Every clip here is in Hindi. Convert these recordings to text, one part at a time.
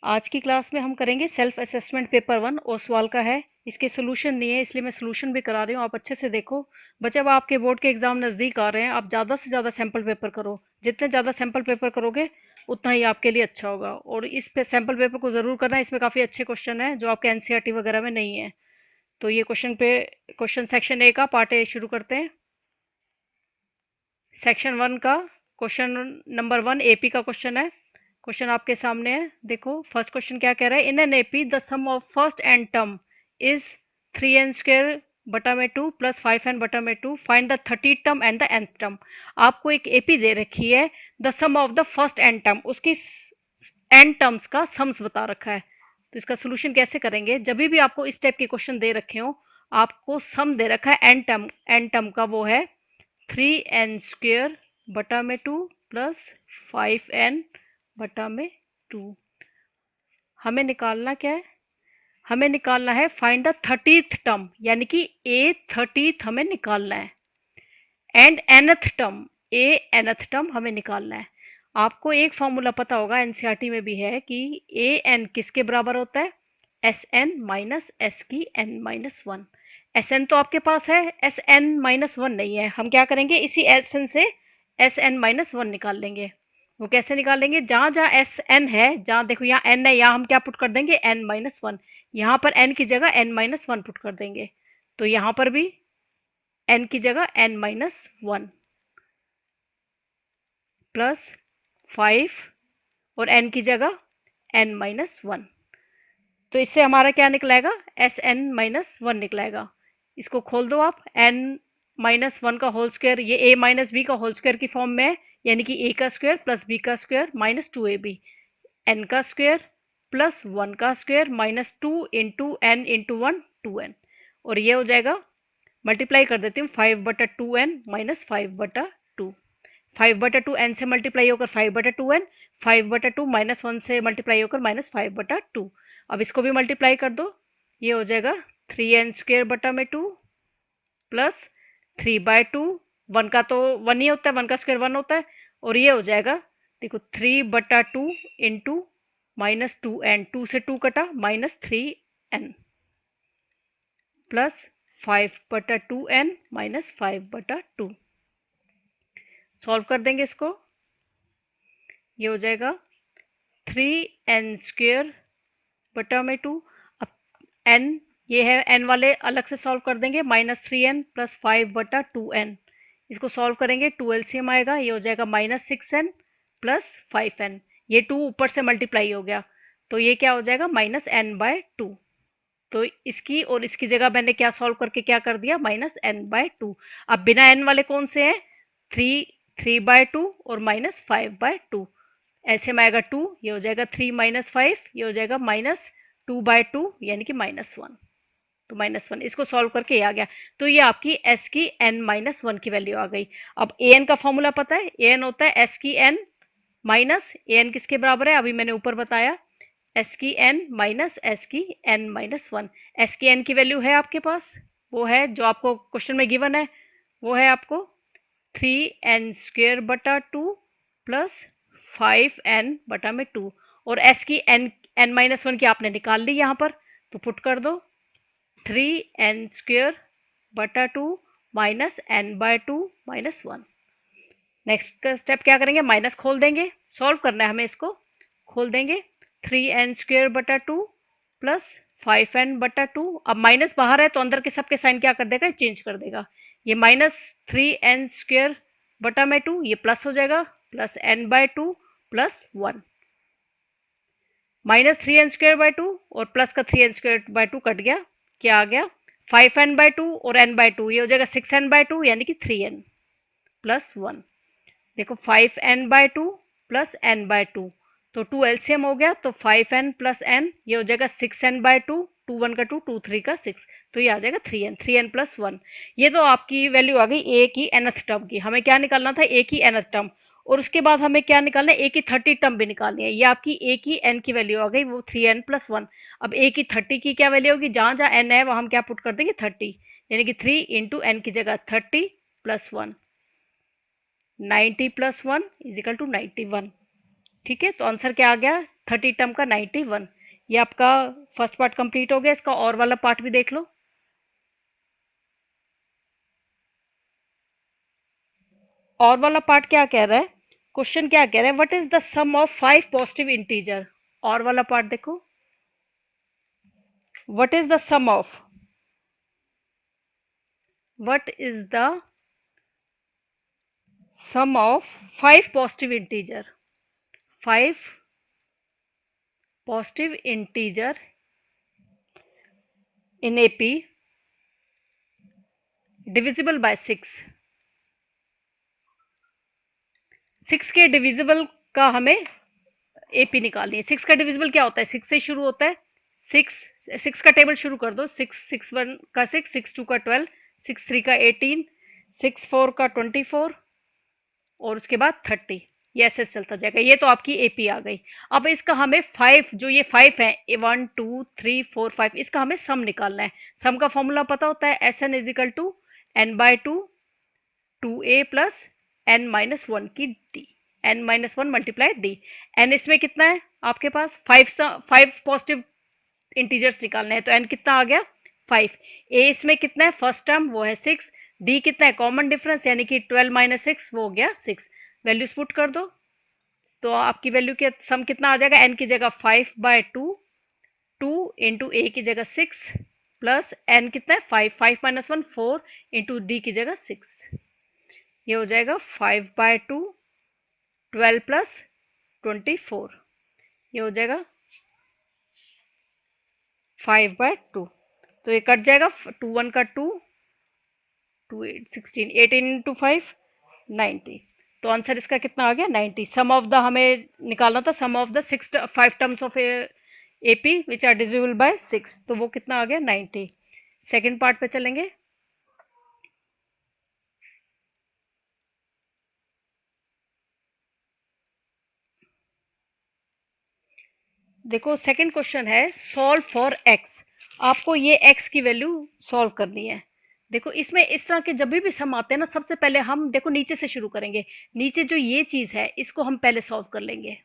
आज की क्लास में हम करेंगे सेल्फ असेसमेंट पेपर 1 ओसवाल का है। इसके सोल्यूशन नहीं है इसलिए मैं सोल्यूशन भी करा रही हूँ, आप अच्छे से देखो। बच्चे अब आपके बोर्ड के एग्जाम नज़दीक आ रहे हैं, आप ज़्यादा से ज़्यादा सैम्पल पेपर करो। जितने ज़्यादा सैम्पल पेपर करोगे उतना ही आपके लिए अच्छा होगा। और इस पे सैम्पल पेपर को ज़रूर करना है, इसमें काफ़ी अच्छे क्वेश्चन हैं जो आपके एनसीईआरटी वगैरह में नहीं है। तो ये क्वेश्चन सेक्शन ए का पार्ट ए शुरू करते हैं। सेक्शन 1 का क्वेश्चन नंबर 1 एपी का क्वेश्चन है। क्वेश्चन आपके सामने है, देखो फर्स्ट क्वेश्चन क्या कह रहा है। In n AP the sum of first n term is 3n² बटा में 2 प्लस 5n बटा में 2, find the 30 term and the nth term. आपको एक एपी दे रखी है, the sum of the first n term, उसकी एन टर्म्स का सम्स बता रखा है। तो इसका सोल्यूशन कैसे करेंगे। जब भी आपको इस टाइप के क्वेश्चन दे रखे हो, आपको सम दे रखा है एन टर्म का, वो है 3n² बटा में 2 प्लस 5n बटा में 2। हमें निकालना क्या है, हमें निकालना है फाइंड द 30th टर्म, यानी कि ए 30th हमें निकालना है, and nth term, A nth term हमें निकालना है। आपको एक फॉर्मूला पता होगा, एनसीईआरटी में भी है, कि ए एन किसके बराबर होता है, एस एन माइनस एस की n minus one. S n तो आपके पास है, एस एन माइनस वन नहीं है। हम क्या करेंगे, इसी एस एन से एस एन माइनस वन निकाल लेंगे। वो कैसे निकालेंगे, जहाँ जहाँ एस एन है, जहाँ देखो यहाँ एन है, यहाँ हम क्या पुट कर देंगे, एन माइनस वन। यहाँ पर एन की जगह एन माइनस वन पुट कर देंगे। तो यहाँ पर भी एन की जगह एन माइनस वन प्लस 5 और n की जगह n माइनस वन। तो इससे हमारा क्या निकलेगा, एस एन माइनस वन निकलेगा। इसको खोल दो आप, n माइनस वन का होल स्क्वायर, ये a माइनस बी का होल स्क्वायर की फॉर्म में है, यानी कि a का स्क्वायर प्लस b का स्क्वायर माइनस 2ab, n का स्क्वायर प्लस वन का square minus 2 into n into one 2n। और ये हो जाएगा, मल्टीप्लाई कर देती हूँ, 5/2n माइनस 5/2। 5/2 एन से मल्टीप्लाई होकर 5/2n, 5/2 माइनस वन से मल्टीप्लाई होकर माइनस 5/2। अब इसको भी मल्टीप्लाई कर दो, ये हो जाएगा 3n² बटा में 2 प्लस 3/2, वन का तो वन ही होता है, वन का स्क्वायर वन होता है। और ये हो जाएगा, देखो 3/2 इंटू माइनस 2n, 2 से 2 कटा minus 3n plus 5/2n minus 5/2। Solve कर देंगे इसको, ये हो जाएगा 3n² बटा में 2। अब n ये है, n वाले अलग से सॉल्व कर देंगे, माइनस 3n प्लस 5/2n। इसको सॉल्व करेंगे, 2 एलसीएम आएगा, ये हो जाएगा माइनस 6n प्लस 5n। ये 2 ऊपर से मल्टीप्लाई हो गया, तो ये क्या हो जाएगा, माइनस n/2। तो इसकी और इसकी जगह मैंने क्या सॉल्व करके क्या कर दिया, माइनस n/2। अब बिना n वाले कौन से हैं, 3/2 और माइनस 5/2। ऐसे में आएगा 2, ये हो जाएगा 3 माइनस 5, ये हो जाएगा माइनस 2/2, यानी कि माइनस वन। तो माइनस वन, इसको सॉल्व करके ये आ गया। तो ये आपकी एस की एन माइनस वन की वैल्यू आ गई। अब ए एन का फॉर्मूला पता है, ए एन होता है एस की एन माइनस ए एन किसके बराबर है, अभी मैंने ऊपर बताया, एस की एन माइनस एस की एन माइनस वन। एस की एन की वैल्यू है आपके पास, वो है जो आपको क्वेश्चन में गिवन है, वो है आपको 3n² बटा 2 प्लस 5n बटा में 2। और एस की एन माइनस वन की आपने निकाल ली यहाँ पर, तो पुट कर दो 3n² बटा 2 minus n/2 minus one. Next step क्या करेंगे, माइनस खोल देंगे, सॉल्व करना है हमें, इसको खोल देंगे, 3n² बटा 2 प्लस 5n बटा 2। अब माइनस बाहर है तो अंदर के सबके साइन क्या कर देगा, चेंज कर देगा। ये माइनस 3n² बटा में 2, ये प्लस हो जाएगा, plus n/2 plus one. Minus 3n² by 2 और प्लस का 3n² बाई 2 कट गया, क्या आ गया, 5n/2 और n/2, ये हो जाएगा 6n/2, यानी कि 3n प्लस वन। देखो 5n/2 प्लस n/2, तो 2 एलसीएम हो गया, तो 5n प्लस n, ये हो जाएगा 6n/2, 2 1 का 2, 2 3 का 6, तो ये आ जाएगा 3n, 3n प्लस वन। ये तो आपकी वैल्यू आ गई ए की nth टर्म की। हमें क्या निकालना था, ए की nth टर्म, और उसके बाद हमें क्या निकालना है, ए की 30 टर्म भी निकालनी है। ये आपकी ए की n की वैल्यू आ गई, वो 3n प्लस वन। अब ए की 30 की क्या वैल्यू होगी, जहाँ जहाँ n है वहाँ हम क्या पुट कर देंगे, 30, यानी कि 3 इंटू एन की जगह 30 plus one, 90 plus one is equal to 91। ठीक है, तो आंसर क्या आ गया, 30 टर्म का 91। ये आपका फर्स्ट पार्ट कंप्लीट हो गया। इसका और वाला पार्ट भी देख लो। और वाला पार्ट क्या कह रहा है, क्वेश्चन क्या कह रहा है, what is the sum of 5 positive integer. और वाला पार्ट देखो, what is the sum of, what is the sum of 5 positive integer, 5 positive integer in AP divisible by 6। 6 के डिविजिबल का हमें एपी निकालनी है। 6 का डिविजिबल क्या होता है, 6 से शुरू होता है। 6 6 का टेबल शुरू कर दो। 6 का 6, 6 का 12, 6 का 18, 6 का 24 और उसके बाद 30। ये ऐसे चलता जाएगा। ये तो आपकी एपी आ गई। अब इसका हमें 5, जो ये 5 है, 1 2 3 4 5, इसका हमें सम निकालना है। सम का फॉर्मूला पता होता है, S N is equal to N by two 2a plus N minus one की D, N minus one multiply D. N इसमें कितना है आपके पास, 5 पॉजिटिव इंटीजर्स निकालने हैं, तो एन कितना आ गया 5। ए इसमें कितना है, फर्स्ट टर्म वो है 6। डी कितना है, कॉमन डिफरेंस यानी कि 12 माइनस 6 वो हो गया 6। वैल्यूज पुट कर दो तो आपकी वैल्यू के सम कितना आ जाएगा, एन की जगह 5/2, 2 इंटू ए की जगह 6 प्लस एन कितना है 5, 5 माइनस 1 4 इंटू डी की जगह 6। ये हो जाएगा 5/2, 12 प्लस 24। ये हो जाएगा 5/2। तो ये कट जाएगा, 2 1 का 2, 2 8 16, 18 इंटू 5 90। तो आंसर इसका कितना आ गया 90। सम ऑफ द हमें निकालना था, sum of the 5 terms of AP which are divisible by 6, तो वो कितना आ गया 90। सेकेंड पार्ट पे चलेंगे। देखो सेकंड क्वेश्चन है, सॉल्व फॉर एक्स। आपको ये एक्स की वैल्यू सॉल्व करनी है। देखो इसमें इस तरह के जब भी सम आते हैं ना, सबसे पहले हम देखो नीचे से शुरू करेंगे। नीचे जो ये चीज है इसको हम पहले सॉल्व कर लेंगे,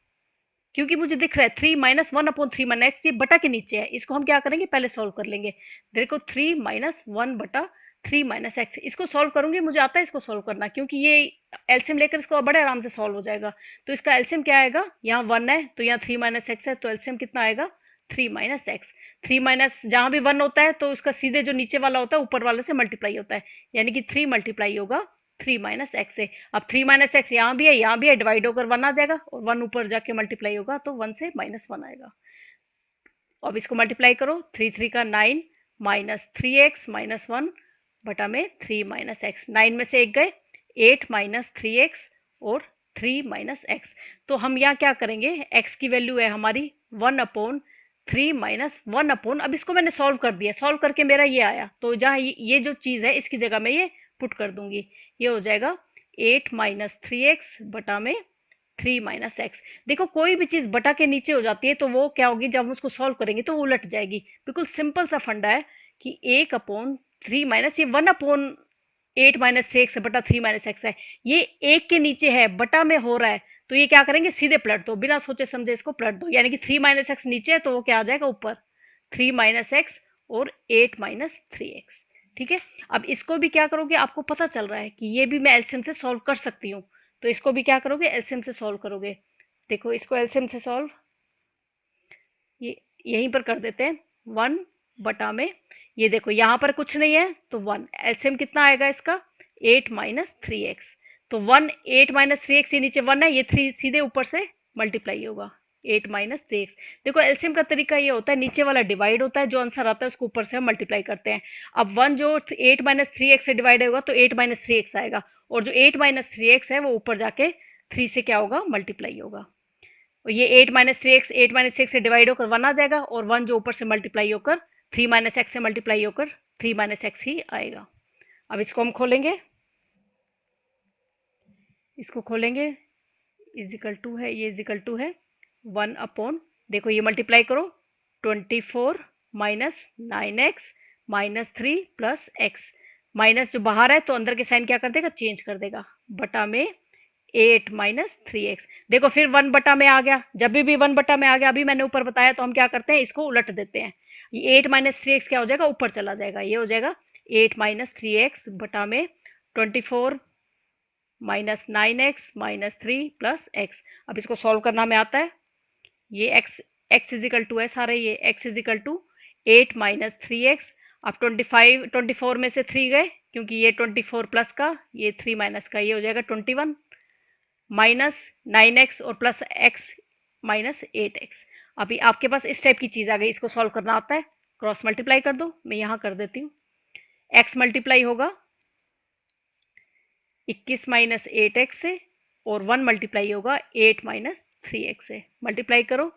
क्योंकि मुझे दिख रहा है 3 - 1/3 - x, ये बटा के नीचे है, इसको हम क्या करेंगे पहले सॉल्व कर लेंगे। देखो 3 - 1/3 - x, इसको सॉल्व करूंगी, मुझे आता है इसको सॉल्व करना, क्योंकि ये एलसीएम लेकर इसको बड़े आराम से सॉल्व हो जाएगा। तो इसका एलसीएम क्या आएगा, यहाँ 1 है तो यहाँ 3 - x है, तो एलसीएम कितना आएगा 3 - x। 3 माइनस जहां भी 1 होता है तो उसका सीधे जो नीचे वाला होता है ऊपर वाले से मल्टीप्लाई होता है, यानी कि 3 मल्टीप्लाई होगा 3 - x से। अब 3 - x यहाँ भी है, यहाँ भी है, डिवाइड होकर 1 आ जाएगा, और 1 ऊपर जाके मल्टीप्लाई होगा तो 1 से -1 आएगा। अब इसको मल्टीप्लाई करो, 3 3 का 9 माइनस 3x - 1 बटा में 3 - x। 9 में से एक गए, 8 - 3x और 3 - x। तो हम यहाँ क्या करेंगे, x की वैल्यू है हमारी 1/3 - 1 अब इसको मैंने सॉल्व कर दिया, सॉल्व करके मेरा ये आया, तो जहाँ ये जो चीज़ है इसकी जगह मैं ये पुट कर दूंगी। ये हो जाएगा 8 - 3x बटा में 3 - x। देखो कोई भी चीज़ बटा के नीचे हो जाती है तो वो क्या होगी, जब हम उसको सॉल्व करेंगे तो वो उलट जाएगी। बिल्कुल सिंपल सा फंडा है कि 1/3 माइनस ये 1/8 - 3x बटा 3 - x है, ये एक के नीचे है, बटा में हो रहा है, तो ये क्या करेंगे सीधे पलट दो, बिना सोचे समझे इसको पलट दो, यानी कि 3 - x नीचे है तो वो क्या आ जाएगा ऊपर 3 - x और 8 - 3x। ठीक है, अब इसको भी क्या करोगे, आपको पता चल रहा है कि ये भी मैं एलसीएम से सॉल्व कर सकती हूँ, तो इसको भी क्या करोगे एलसीएम से सॉल्व करोगे। देखो इसको एलसीएम से सॉल्व ये यहीं पर कर देते हैं, 1 बटा में ये देखो यहाँ पर कुछ नहीं है तो 1, एलसीएम कितना आएगा इसका 8 - 3x। तो 1 8 - 3x, ये नीचे 1 है, ये 3 सीधे ऊपर से मल्टीप्लाई होगा 8 - 3x। देखो एलसीएम का तरीका ये होता है, नीचे वाला डिवाइड होता है, जो आंसर आता है उसको ऊपर से हम मल्टीप्लाई करते हैं। अब 1 जो 8 - 3x से डिवाइड होगा तो 8 - 3x आएगा, और जो 8 - 3x है वो ऊपर जाके 3 से क्या होगा मल्टीप्लाई होगा, और ये 8 - 3x से डिवाइड होकर 1 आ जाएगा, और 1 जो ऊपर से मल्टीप्लाई होकर 3 - x से मल्टीप्लाई होकर 3 - x ही आएगा। अब इसको हम खोलेंगे, इसको खोलेंगे, इजिकल टू है, ये इजिकल टू है 1 अपॉन, देखो ये मल्टीप्लाई करो 24 minus 9x -3 plus x, minus जो बाहर है तो अंदर के साइन क्या कर देगा चेंज कर देगा, बटा में 8 माइनस 3x। देखो फिर 1 बटा में आ गया, जब भी 1 बटा में आ गया, अभी मैंने ऊपर बताया, तो हम क्या करते हैं, इसको उलट देते हैं। ये 8 माइनस 3x क्या हो जाएगा, ऊपर चला जाएगा, ये हो जाएगा 8 माइनस 3x बटा में 24 minus 9x minus 3 plus x। अब इसको सॉल्व करना हमें आता है। ये x इजिकल टू है सारे, ये x equal to 8 minus 3x। अब 24 में से 3 गए, क्योंकि ये 24 प्लस का, ये 3 माइनस का, ये हो जाएगा 21 माइनस 9x और प्लस x माइनस 8x। अभी आपके पास इस टाइप की चीज़ आ गई, इसको सॉल्व करना आता है। क्रॉस मल्टीप्लाई कर दो, मैं यहाँ कर देती हूँ। x मल्टीप्लाई होगा 21 माइनस 8x से, और 1 मल्टीप्लाई होगा 8 माइनस 3x से। मल्टीप्लाई करो,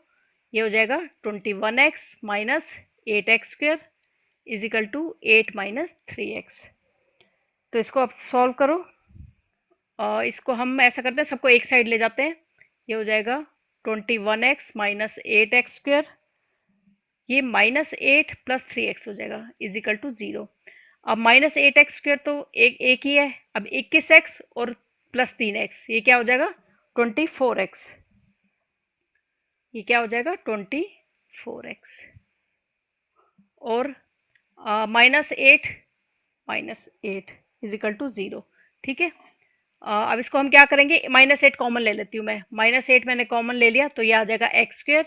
ये हो जाएगा 21x minus 8x square equal to 8 minus 3x। तो इसको अब सॉल्व करो, और इसको हम ऐसा करते हैं, सबको एक साइड ले जाते हैं। ये हो जाएगा 21x माइनस 8x स्क्वेयर, ये माइनस 8 प्लस 3x हो जाएगा इजिकल टू 0। अब माइनस 8x स्क्वेयर तो एक ही है। अब 21x और प्लस 3x, ये क्या हो जाएगा 24x। ये क्या हो जाएगा 24x, और माइनस एट इजिकल टू 0। ठीक है, अब इसको हम क्या करेंगे, माइनस 8 कॉमन ले लेती हूँ मैं। माइनस 8 मैंने कॉमन ले लिया, तो ये आ जाएगा एक्स स्क्वेयर,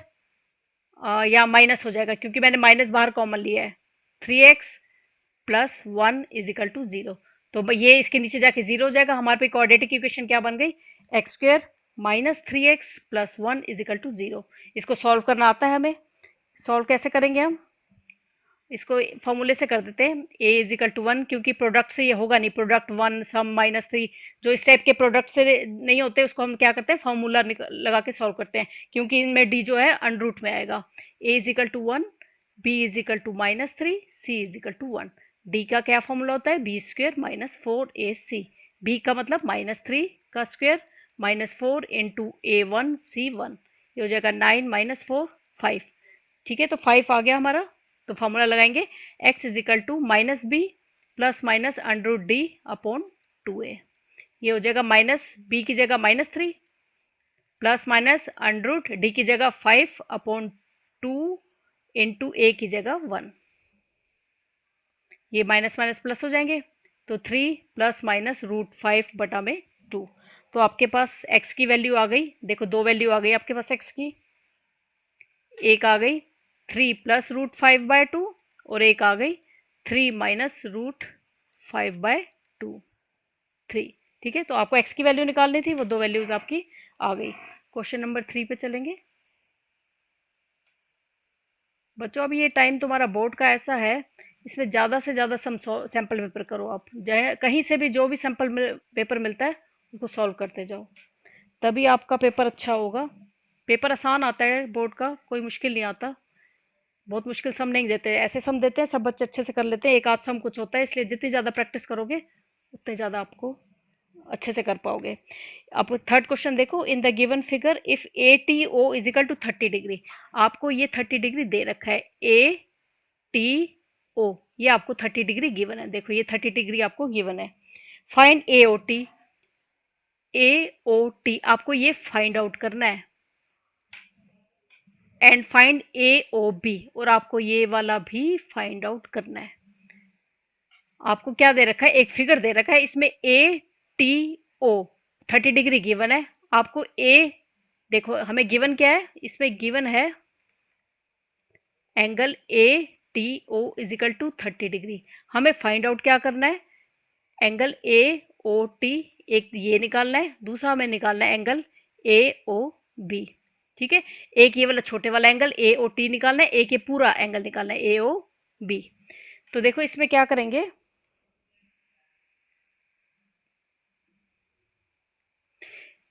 या माइनस हो जाएगा क्योंकि मैंने माइनस बाहर कॉमन लिया है। 3x plus 1 equal to 0। तो ये इसके नीचे जाके 0 हो जाएगा। हमारे पे क्वाड्रेटिक इक्वेशन क्या बन गई, x square minus 3x plus 1 equal to 0। इसको सॉल्व करना आता है हमें। सॉल्व कैसे करेंगे हम, इसको फॉर्मूले से कर देते हैं। ए इजिकल टू 1, क्योंकि प्रोडक्ट से ये होगा नहीं, प्रोडक्ट 1 सम माइनस 3 जो इस टाइप के प्रोडक्ट से नहीं होते, उसको हम क्या करते हैं, फॉर्मूला लगा के सॉल्व करते हैं, क्योंकि इनमें डी जो है अंडर रूट में आएगा। A equal to 1, B equal to minus 3, C equal to 1। D का क्या फॉर्मूला होता है, B square minus 4ac। B का मतलब माइनस 3 का square minus 4 into A1 C1, ये हो जाएगा 9 माइनस 4 5। ठीक है, तो 5 आ गया हमारा। तो फॉर्मूला लगाएंगे, x equal to minus b plus minus under root D upon 2a। ये हो जाएगा माइनस बी की जगह minus 3 plus minus under root D की जगह 5 अपॉन 2 इंटू ए की जगह 1। ये माइनस माइनस प्लस हो जाएंगे, तो 3 प्लस माइनस रूट 5 बटा में 2। तो आपके पास x की वैल्यू आ गई, देखो दो वैल्यू आ गई आपके पास x की। एक आ गई 3 प्लस रूट 5 बाय 2, और एक आ गई 3 माइनस रूट 5 बाय 2 3। ठीक है, तो आपको x की वैल्यू निकालनी थी, वो दो वैल्यूज आपकी आ गई। क्वेश्चन नंबर 3 पे चलेंगे बच्चों। अभी ये टाइम तुम्हारा बोर्ड का ऐसा है, इसमें ज़्यादा से ज़्यादा सैम्पल पेपर करो आप, चाहे कहीं से भी जो भी सैम्पल पेपर मिलता है उसको सॉल्व करते जाओ, तभी आपका पेपर अच्छा होगा। पेपर आसान आता है बोर्ड का, कोई मुश्किल नहीं आता। बहुत मुश्किल सम नहीं देते, ऐसे सम देते हैं सब बच्चे अच्छे से कर लेते हैं, एक आध सम कुछ होता है, इसलिए जितनी ज़्यादा प्रैक्टिस करोगे उतने ज़्यादा आपको अच्छे से कर पाओगे। अब थर्ड क्वेश्चन देखो, in the given figure if A T O equal to 30 degree. आपको ये 30 डिग्री दे रखा है, ए टी ओ, ये आपको 30 डिग्री गिवन है। देखो ये 30 डिग्री आपको गिवन है। Find A O T. A O T आपको ये फाइंड आउट करना है, and find A O B, और आपको ये वाला भी फाइंड आउट करना है। आपको क्या दे रखा है, एक फिगर दे रखा है, इसमें A T O 30 degree given है। आपको ए, देखो हमें गिवन क्या है, इसमें गिवन है angle A T O equal to 30 degree. हमें फाइंड आउट क्या करना है, एंगल ए ओ टी, एक ये निकालना है, दूसरा हमें निकालना है एंगल ए ओ बी। ठीक है, एक ये वाला छोटे वाला एंगल ए ओ टी निकालना है, एक ये पूरा एंगल निकालना है ए ओ बी। तो देखो इसमें क्या करेंगे,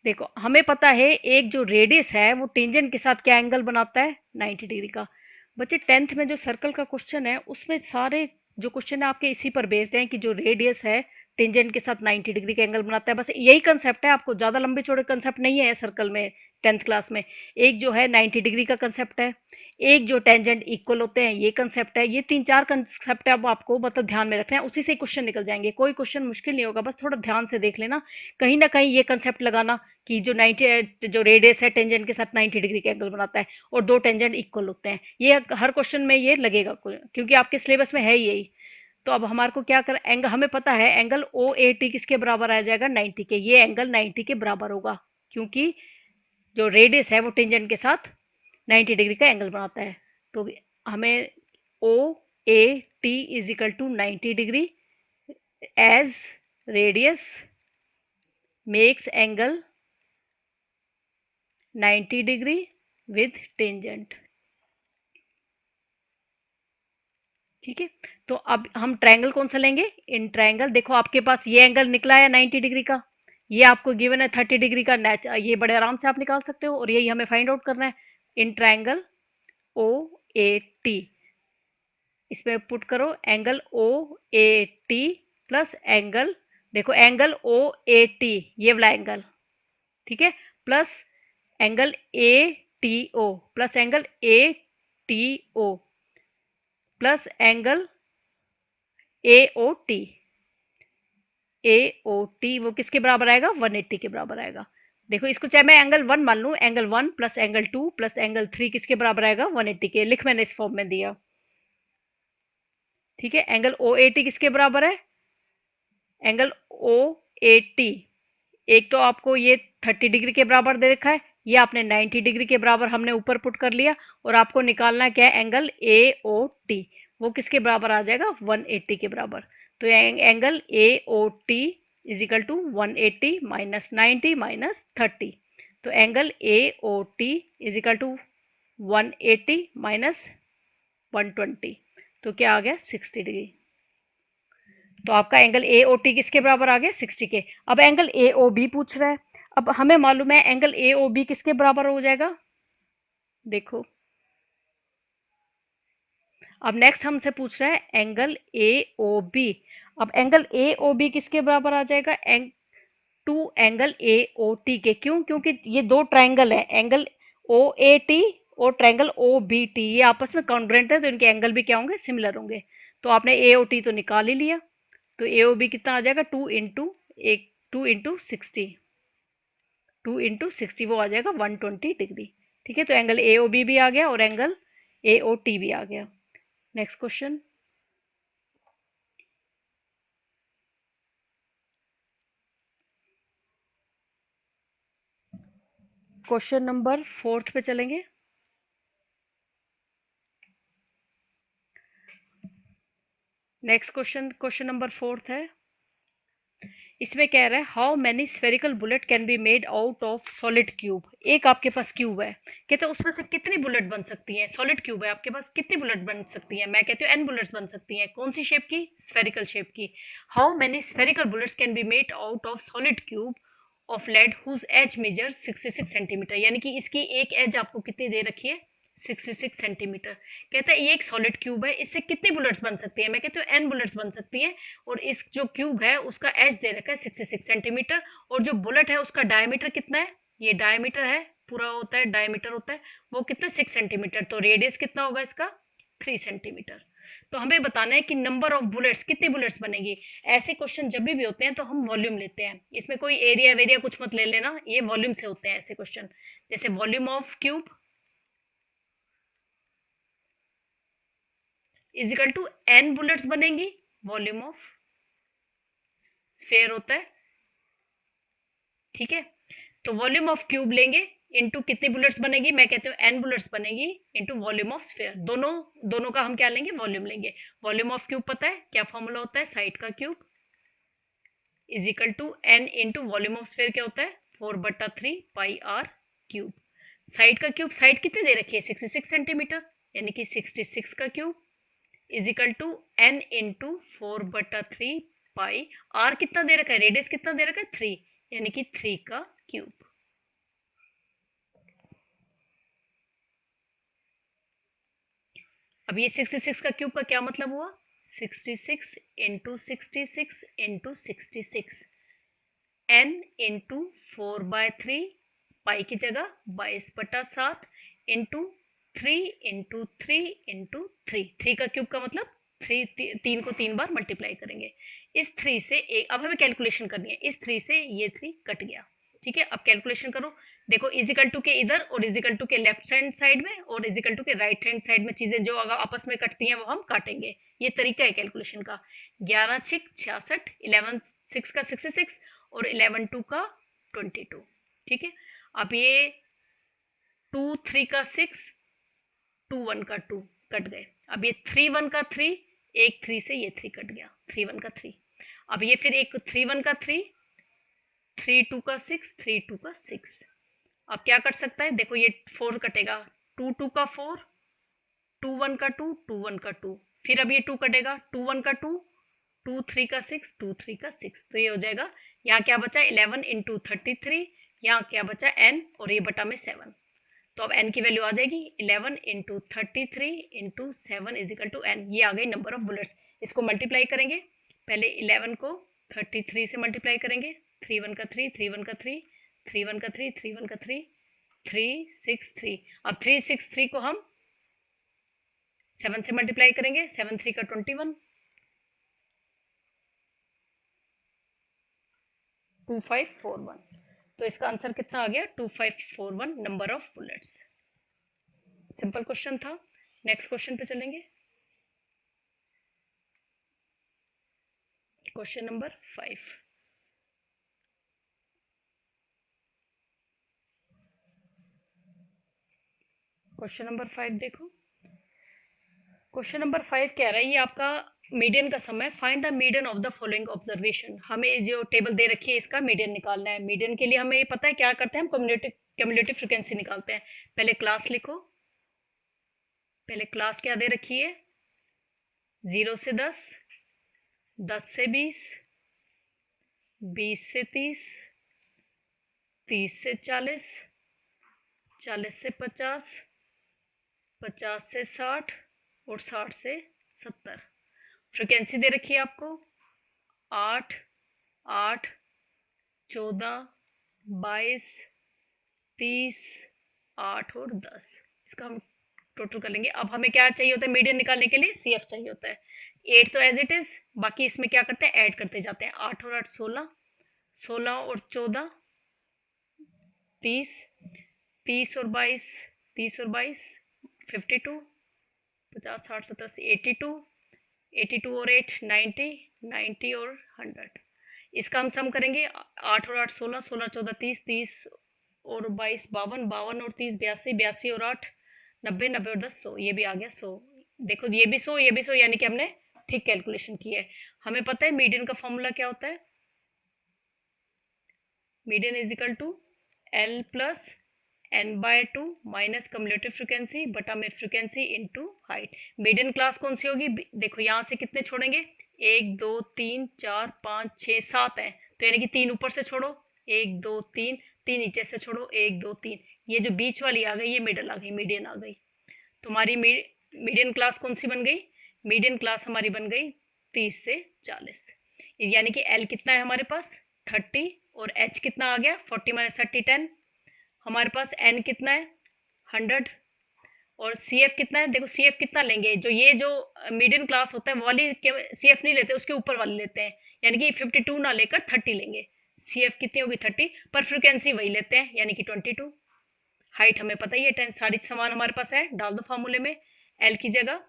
देखो हमें पता है एक जो रेडियस है वो टेंजेंट के साथ क्या एंगल बनाता है, 90 डिग्री का। बच्चे 10th में जो सर्कल का क्वेश्चन है उसमें सारे जो क्वेश्चन है आपके इसी पर बेस्ड हैं कि जो रेडियस है टेंजेंट के साथ 90 डिग्री का एंगल बनाता है। बस यही कंसेप्ट है, आपको ज़्यादा लंबे चौड़े कंसेप्ट नहीं है सर्कल में 10th क्लास में। एक जो है 90 डिग्री का कंसेप्ट है, एक जो टेंजेंट इक्वल होते हैं ये कंसेप्ट है। ये 3-4 कंसेप्ट अब आपको मतलब ध्यान में रखना है, उसी से क्वेश्चन निकल जाएंगे। कोई क्वेश्चन मुश्किल नहीं होगा, बस थोड़ा ध्यान से देख लेना, कहीं ना कहीं ये कंसेप्ट लगाना कि जो 90 जो रेडियस है टेंजेंट के साथ 90 डिग्री का एंगल बनाता है और दो टेंजेंट इक्वल होते हैं, ये हर क्वेश्चन में ये लगेगा क्योंकि आपके सिलेबस में है ही यही। तो अब हमारे को क्या कर, एंगल हमें पता है एंगल ओ ए टी किसके बराबर आ जाएगा, 90 के। ये एंगल 90 के बराबर होगा क्योंकि जो रेडियस है वो टेंजेंट के साथ 90 डिग्री का एंगल बनाता है। तो हमें O A T is equal to 90 degree as radius makes angle 90 degree with tangent. ठीक है, तो अब हम ट्रायंगल कौन सा लेंगे, इन ट्रायंगल। देखो आपके पास ये एंगल निकला है 90 डिग्री का, ये आपको गिवन है 30 डिग्री का, ये बड़े आराम से आप निकाल सकते हो और यही हमें फाइंड आउट करना है। In triangle O A T, इसमें पुट करो angle O A T plus angle, देखो एंगल ओ ए टी ये वाला एंगल, ठीक है, plus angle A T O plus angle A T O plus angle A O T. A O T वो किसके बराबर आएगा, 180 के बराबर आएगा। देखो इसको चाहे मैं एंगल 1 मान लूँ, angle 1 plus angle 2 plus angle 3 किसके बराबर आएगा, 180 के। लिख मैंने इस फॉर्म में दिया। ठीक है, एंगल ओ ए टी किसके बराबर है, एंगल ओ ए टी, एक तो आपको ये 30 डिग्री के बराबर दे रखा है, ये आपने 90 डिग्री के बराबर हमने ऊपर पुट कर लिया, और आपको निकालना क्या है एंगल ए ओ टी, वो किसके बराबर आ जाएगा, 180 के बराबर। तो angle A O T is equal to 180 minus 90 minus 30। तो angle A O T is equal to 180 minus 120, तो क्या आ गया 60 डिग्री। तो आपका एंगल ए ओ टी किसके बराबर आ गया, 60 के। अब एंगल ए ओ बी पूछ रहा है। अब हमें मालूम है एंगल ए ओ बी किसके बराबर हो जाएगा, देखो अब नेक्स्ट हमसे पूछ रहा है एंगल ए ओ बी। अब एंगल ए ओ बी किसके बराबर आ जाएगा, two angle A O T के। क्यों, क्योंकि ये दो ट्राइंगल है, एंगल ओ ए टी और ट्राइंगल ओ बी टी, ये आपस में कॉन्ग्रुएंट है, तो इनके एंगल भी क्या होंगे, सिमिलर होंगे। तो आपने ए ओ टी तो निकाल ही लिया, तो ए ओ बी कितना आ जाएगा, 2 इंटू 60 वो आ जाएगा 120 डिग्री। ठीक है, तो एंगल ए ओ बी भी आ गया और एंगल ए ओ टी भी आ गया। नेक्स्ट क्वेश्चन, क्वेश्चन नंबर 4 पे चलेंगे। नेक्स्ट क्वेश्चन, क्वेश्चन नंबर 4 है। इसमें कह रहा है how many spherical bullet can be made out of solid cube. एक आपके पास क्यूब है, कहते हैं उसमें से कितनी बुलेट बन सकती हैं, सॉलिड क्यूब है आपके पास, कितनी बुलेट बन सकती है, मैं कहती हूँ एन बुलेट्स बन सकती हैं। कौन सी शेप की, स्फेरिकल शेप की। How many spherical bullets can be made out of solid cube of lead whose edge measure 66 centimetre, यानी कि इसकी एक एज आपको कितनी दे रखी है, 66 सेंटीमीटर। कहता है ये एक सॉलिड क्यूब है, इससे कितनी बुलेट्स बन सकती है, मैं कहती हूँ एन बुलेट्स बन सकती हैं। और इस जो क्यूब है उसका एज दे रखा है 66 सेंटीमीटर, और जो बुलेट है उसका डायमीटर कितना है, ये डायमीटर है, पूरा होता है डायमीटर होता है, वो कितना 6 सेंटीमीटर, तो रेडियस कितना होगा इसका 3 सेंटीमीटर। तो हमें बताना है कि नंबर ऑफ बुलेट्स, कितनी बुलेट्स बनेगी। ऐसे क्वेश्चन जब भी होते हैं तो हम वॉल्यूम लेते हैं, इसमें कोई एरिया वेरिया कुछ मत ले लेना, ये वॉल्यूम से होते हैं ऐसे क्वेश्चन। जैसे volume of cube is equal to n bullets बनेंगी, वॉल्यूम ऑफ स्फेयर होता है। ठीक है, तो वॉल्यूम ऑफ क्यूब लेंगे इनटू कितनी बुलेट्स बनेगी, मैं कहती हूँ एन बुलेट्स बनेगी इनटू वॉल्यूम ऑफ स्फीयर। दोनों दोनों का हम क्या लेंगे, वॉल्यूम लेंगे। वॉल्यूम ऑफ क्यूब पता है क्या फॉर्मूला होता है, साइड का cube is equal to n into volume of sphere क्या होता है, 4/3 पाई आर क्यूब। साइड का क्यूब, साइड कितनी दे रखी है 66 सेंटीमीटर, यानी कि 66 का cube is equal to n into 4/3 pi, r कितना दे रखा है, रेडियस कितना दे रखा है 3, यानी कि 3 का क्यूब। अब ये 66 का क्यूब का क्या मतलब हुआ, 66 इंटू 66 इंटू 66, एन इंटू 4/3 पाई की जगह 22/7 इंटू 3 का क्यूब का मतलब 3 को 3 बार मल्टीप्लाई करेंगे। इस 3 से एक, अब हमें कैलकुलेशन करनी है, इस 3 से ये 3 कट गया। ठीक है, अब कैलकुलेशन करो। देखो इजिकल टू के इधर और इजिकल टू के लेफ्ट हैंड साइड में और इजिकल टू के राइट हैंड साइड में चीजें जो अगर आपस में कटती हैं वो हम काटेंगे। ये तरीका है कैलकुलेशन का। 11 6 66, 11 6 का 66 और 11 2 का 22। ठीक है, अब ये 2 3 का 6, 2 1 का 2 कट गए। अब ये 3 1 का 3, एक 3 से ये 3 कट गया, 3 1 का 3। अब ये फिर एक 3 1 का 3, 3 2 का 6, 3 2 का 6। अब क्या कर सकता है, देखो ये 4 कटेगा, 2 2 का 4, 2 1 का 2, 2 1 का 2। फिर अब ये 2 कटेगा, 2 1 का 2, 2 3 का 6, 2 3 का 6। तो ये हो जाएगा, यहाँ क्या बचा 11 इंटू 33, यहाँ क्या बचा n और ये बटा में 7। तो अब n की वैल्यू आ जाएगी 11 into 33 into 7 is equal to n। ये आ गई नंबर ऑफ बुलेट्स। इसको मल्टीप्लाई करेंगे, पहले 11 को 33 से मल्टीप्लाई करेंगे, 3 1 का 3, 3 1 का 3, 3 1 का 3, 3 1 का 3, 3 6 3। अब 3 6 3 को हम 7 से मल्टीप्लाई करेंगे, 7 3 का 21, 2541। तो इसका आंसर कितना आ गया 2541 number of bullets. Simple question था। नेक्स्ट क्वेश्चन पे चलेंगे। Question number 5। क्वेश्चन नंबर 5 देखो। क्वेश्चन नंबर 5 कह रहा है, ये आपका मीडियन का सम है। Find the median of the following observation. हमें जो टेबल दे रखी है इसका मीडियन निकालना है। मीडियन के लिए हमें ये पता है क्या करते हैं, हम कम्युलेटिव फ्रिक्वेंसी निकालते हैं। पहले क्लास लिखो, पहले क्लास क्या दे रखी है, 0 से 10, 10 से 20, 20 से 30, 30 से 40, 40 से 50, 50 से 60 और 60 से 70। फ्रिक्वेंसी दे रखी है आपको 8, 8, 14, 22, 30, 8 और 10। इसका हम टोटल कर लेंगे। अब हमें क्या चाहिए होता है मीडियन निकालने के लिए, CF चाहिए होता है। 8 तो एज इट इज, बाकी इसमें क्या करते हैं ऐड करते जाते हैं। 8 और 8 16, 16 और 14 30, 30 और 22, 30 और 22 52, 50 60 70 80, 82, 82 और 8 90, 90 और 100। इसका हम सम करेंगे, 8 और 8 16, 16 14 30, 30 और 22 52, 52 और 30 82, 82 और 8 90, 90 और 10 100। ये भी आ गया 100। देखो ये भी 100, ये भी 100, यानी कि हमने ठीक कैलकुलेशन की है। हमें पता है मीडियन का फॉर्मूला क्या होता है, median is equal to L plus n/2 minus cumulative frequency बटा में frequency into height. Median class कौन सी होगी, देखो यहाँ से कितने छोड़ेंगे, 1 2 3 4 5 6 7 है, तो यानी कि 3 ऊपर से छोड़ो, 1 2 3, 3 नीचे से छोड़ो, 1 2 3। ये जो बीच वाली आ गई ये मिडल आ गई, मीडियन आ गई। तुम्हारी मीडियन क्लास कौन सी बन गई, मीडियन क्लास हमारी बन गई 30 से 40। यानी कि L कितना है हमारे पास 30 और H कितना आ गया 40 माइनस 30 10। हमारे पास N कितना है 100 और CF कितना है, देखो CF कितना लेंगे, जो ये जो मीडियन क्लास होता है वो वाली CF नहीं लेते, उसके ऊपर वाले लेते हैं। यानी कि 52 ना लेकर 30 लेंगे। CF कितनी होगी 30, पर फ्रिक्वेंसी वही लेते हैं यानी कि 22। हाइट हमें पता ही है 10, सारी समान हमारे पास है, डाल दो फार्मूले में। L की जगह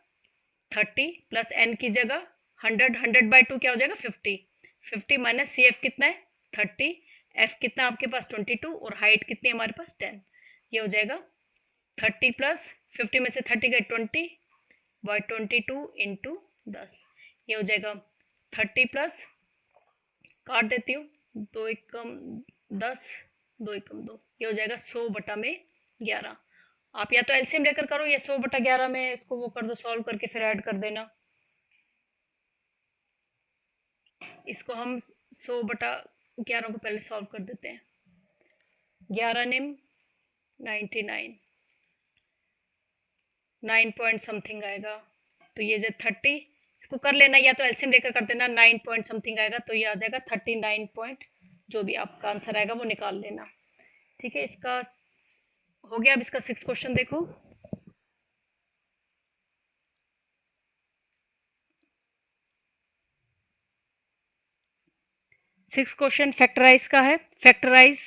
30 प्लस N की जगह 100, 100/2 क्या हो जाएगा 50, 50 माइनस CF कितना है 30, F कितना आपके पास 22 और हाइट कितनी हमारे पास 10। ये हो जाएगा 30 प्लस 50 में से 30 गए 20/22 इंटू 10। ये हो जाएगा 30 प्लस, काट देती हूँ, 2 एकम 10, 2 एकम 2, ये हो जाएगा 100 बटा में 11। आप या तो एलसीएम लेकर करो या 100 बटा 11 में इसको वो कर दो, सॉल्व करके फिर ऐड कर देना। इसको हम 100 बटा 11 को पहले सॉल्व कर देते हैं। 11 निम 99, 9 पॉइंट समथिंग आएगा, तो ये जो 30, इसको कर लेना या तो एलसीएम लेकर कर देना, 9 पॉइंट समथिंग आएगा, तो ये आ जाएगा 39 पॉइंट, जो भी आपका आंसर आएगा वो निकाल लेना। ठीक है, इसका हो गया। अब इसका 6th क्वेश्चन देखो। 6th क्वेश्चन फैक्टराइज का है। फैक्टराइज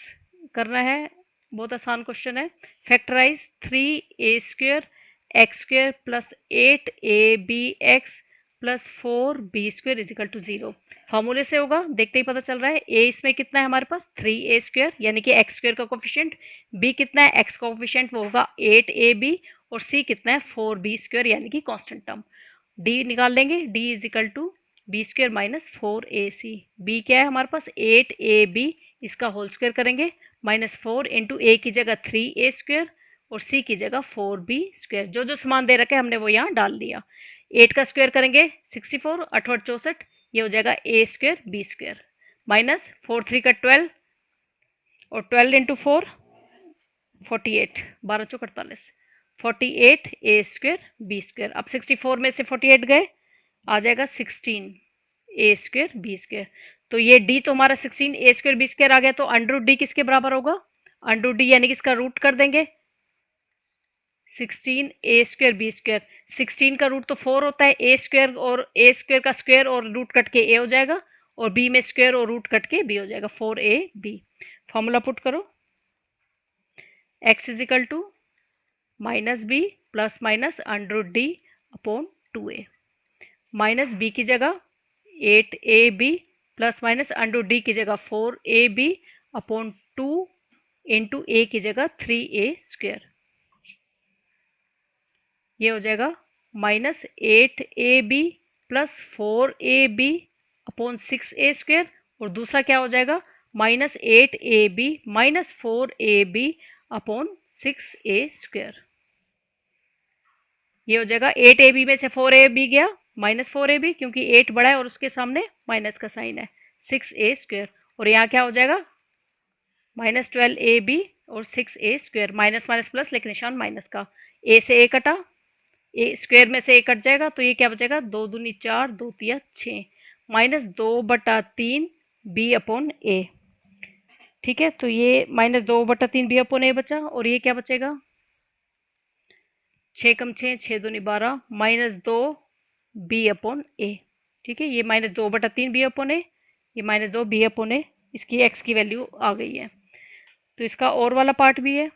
करना है, बहुत आसान क्वेश्चन है। Factorise 3a² x² plus 8ab x plus 4b² is equal to 0। फॉर्मूले से होगा, देखते ही पता चल रहा है। a इसमें कितना है हमारे पास 3a² यानी कि x² का कोफिशिएंट, b कितना है x कोफिशिएंट वो होगा 8ab, और c कितना है 4b² यानी कि कांस्टेंट टर्म। d निकाल लेंगे, d is equal to b² minus 4ac। b क्या है हमारे पास 8ab, इसका होल स्क्वायर करेंगे, माइनस 4 इंटू a की जगह 3a² और c की जगह 4b²। जो जो समान दे रखे हमने वो यहाँ डाल दिया। 8 का स्क्वायर करेंगे 64, 8 64, ये हो जाएगा a² b² माइनस 4 3 का 12 और 12 इंटू 4 48, 12 चौक 48, 48 a² b²। अब 64 में से 48 गए, आ जाएगा 16 a² b²। तो ये d तो हमारा 16 a² b² आ गया। तो अंडर डी किसके बराबर होगा, अंडर डी यानी कि इसका रूट कर देंगे 16 a² b²। 16 का रूट तो 4 होता है, a² और a² का स्क्वायर और रूट कट के a हो जाएगा, और b में स्क्वायर और रूट कट के b हो जाएगा 4ab। फॉर्मूला पुट करो, x is equal to minus b plus minus under d upon 2a, minus b की जगह 8ab plus minus under D की जगह 4ab अपॉन 2 इंटू ए की जगह 3a²। ये हो जाएगा minus 8ab plus 4ab upon 6a², और दूसरा क्या हो जाएगा minus 8ab minus 4ab upon 6a²। ये हो जाएगा 8ab में से 4ab गया माइनस 4ab, क्योंकि 8 बड़ा है और उसके सामने माइनस का साइन है, 6a²। और यहाँ क्या हो जाएगा माइनस 12ab और 6a², माइनस माइनस प्लस लेकिन निशान माइनस का। a से a कटा, ए स्क्वायर में से a कट जाएगा, तो ये क्या बचेगा 2 दूनी 4, 2 तिया 6, माइनस 2/3 b अपॉन a। ठीक है, तो ये माइनस 2/3 b अपॉन a बचा, और ये क्या बचेगा 6 कम 6, 6 दूनी 12, माइनस 2 b अपॉन a। ठीक है, ये माइनस 2/3 b अपॉन a, ये माइनस 2 b अपॉन a, इसकी x की वैल्यू आ गई है। तो इसका और वाला पार्ट भी है।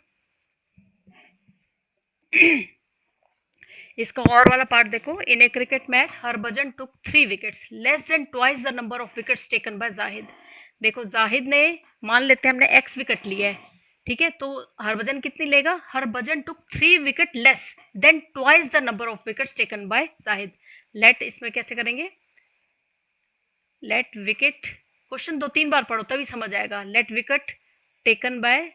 इसका और वाला पार्ट देखो। In a cricket match Harbhajan took 3 wickets less than twice the number of wickets taken by Zahid. देखो जाहिद ने, मान लेते हैं हमने x विकेट लिया है, ठीक है, तो हरभजन कितनी लेगा, Harbhajan took 3 wicket less than twice the number of wickets taken by Zahid. Let इसमें कैसे करेंगे, लेट विकेट, क्वेश्चन 2 3 बार पढ़ो तभी समझ आएगा। Let wicket taken by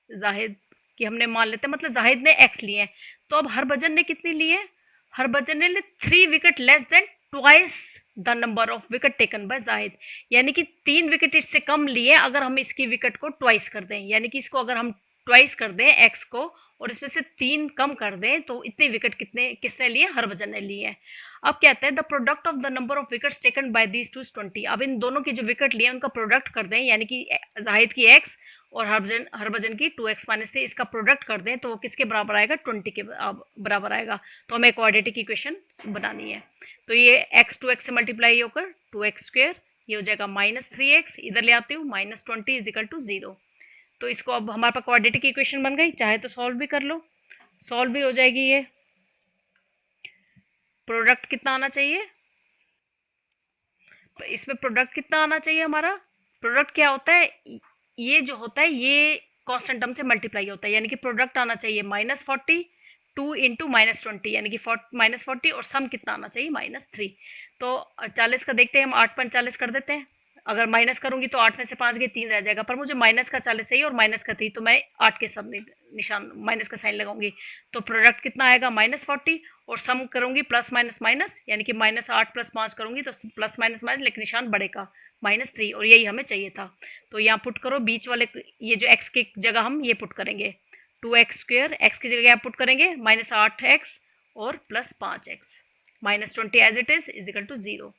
Zahid कि हमने मान लेते हैं, मतलब जाहिद ने एक्स लिए हैं, तो अब हरभजन ने कितनी ली है, हरभजन ने 3 wicket less than twice the number of wicket taken by Zahid, यानी कि 3 विकेट इससे कम लिए अगर हम इसकी विकेट को ट्वाइस कर दें, यानी कि इसको अगर हम ट्वाइस कर दें एक्स को और इसमें से 3 कम कर दें, तो इतने विकेट कितने किसने लिए, हरभजन ने लिए हैं। अब कहते हैं the product of the number of wickets taken bye these two 20। अब इन दोनों की जो विकेट लिए उनका प्रोडक्ट कर दें, यानी कि जाहिद की एक्स और हरभजन की 2x माइनस 3, इसका प्रोडक्ट कर दें तो वो किसके बराबर आएगा 20 के बराबर आएगा। तो हमें क्वाड्रेटिक इक्वेशन बनानी है। तो ये x 2x से मल्टीप्लाई होकर 2x², ये हो जाएगा माइनस 3x, इधर ले आती हूँ माइनस 20 इज इक्वल टू 0। तो इसको अब हमारे पास क्वाड्रेटिक इक्वेशन बन गई, चाहे तो सॉल्व भी कर लो, सॉल्व भी हो जाएगी। ये प्रोडक्ट कितना आना चाहिए, इसमें प्रोडक्ट कितना आना चाहिए हमारा, प्रोडक्ट क्या होता है, ये जो होता है ये कांस्टेंट टर्म से मल्टीप्लाई होता है, यानी कि प्रोडक्ट आना चाहिए -40 2 इंटू -20, यानी कि -40 और सम कितना आना चाहिए -3। तो 40 का देखते हैं हम, 8 40 कर देते हैं। अगर माइनस करूंगी तो 8 में से 5 गए 3 रह जाएगा, पर मुझे माइनस का 40 चाहिए और माइनस का 3, तो मैं 8 के सब निशान माइनस का साइन लगाऊंगी। तो प्रोडक्ट कितना आएगा -40, और सम करूंगी प्लस माइनस माइनस, यानी कि -8 + 5 करूंगी तो प्लस माइनस माइनस, लेकिन निशान बढ़ेगा -3, और यही हमें चाहिए था। तो यहाँ पुट करो बीच वाले, ये जो x की जगह हम ये पुट करेंगे 2x², x की जगह पुट करेंगे -8x और +5x, -20 as it is equal to 0।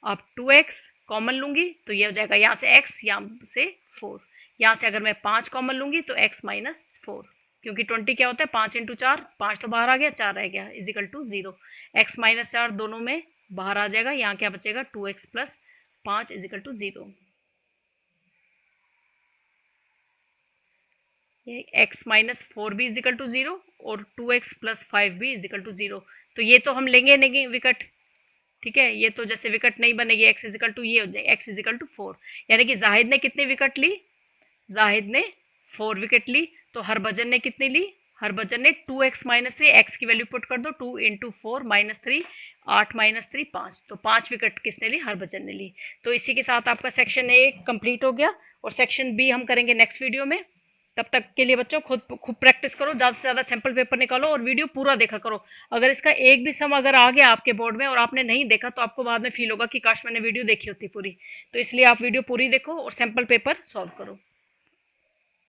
अब 2x कॉमन लूंगी तो ये हो जाएगा यहाँ से x, यहाँ से 4, यहाँ से अगर मैं 5 कॉमन लूंगी तो x माइनस 4, क्योंकि 20 क्या होता है 5 इंटू 4, 5 तो बाहर आ गया, 4 रह गया, इजिकल टू 0। x माइनस 4 दोनों में बाहर आ जाएगा, यहाँ क्या बचेगा 2x प्लस 5 इजिकल टू 0। ये x माइनस 4 भी इजिकल टू 0 और 2x प्लस 5 भी इजिकल टू 0। तो ये तो हम लेंगे नहीं विकट, ठीक है, ये तो जैसे विकट नहीं बनेगी, x इजिकल टू ये हो जाएगा x इजिकल टू 4, यानी कि जाहिद ने कितनी विकट ली, जाहिद ने 4 विकेट ली। तो हरभजन ने कितनी ली, हरभजन ने 2x माइनस 3, एक्स की वैल्यू पुट कर दो, 2 इंटू 4 माइनस 3, 8 माइनस 3 5, तो 5 विकेट किसने ली, हरभजन ने ली। तो इसी के साथ आपका सेक्शन ए कंप्लीट हो गया, और सेक्शन बी हम करेंगे नेक्स्ट वीडियो में। तब तक के लिए बच्चों खुद खूब प्रैक्टिस करो, ज़्यादा से ज़्यादा सैम्पल पेपर निकालो और वीडियो पूरा देखा करो। अगर इसका एक भी सम अगर आ गया आपके बोर्ड में और आपने नहीं देखा तो आपको बाद में फील होगा कि काश मैंने वीडियो देखी होती पूरी। तो इसलिए आप वीडियो पूरी देखो और सैम्पल पेपर सॉल्व करो।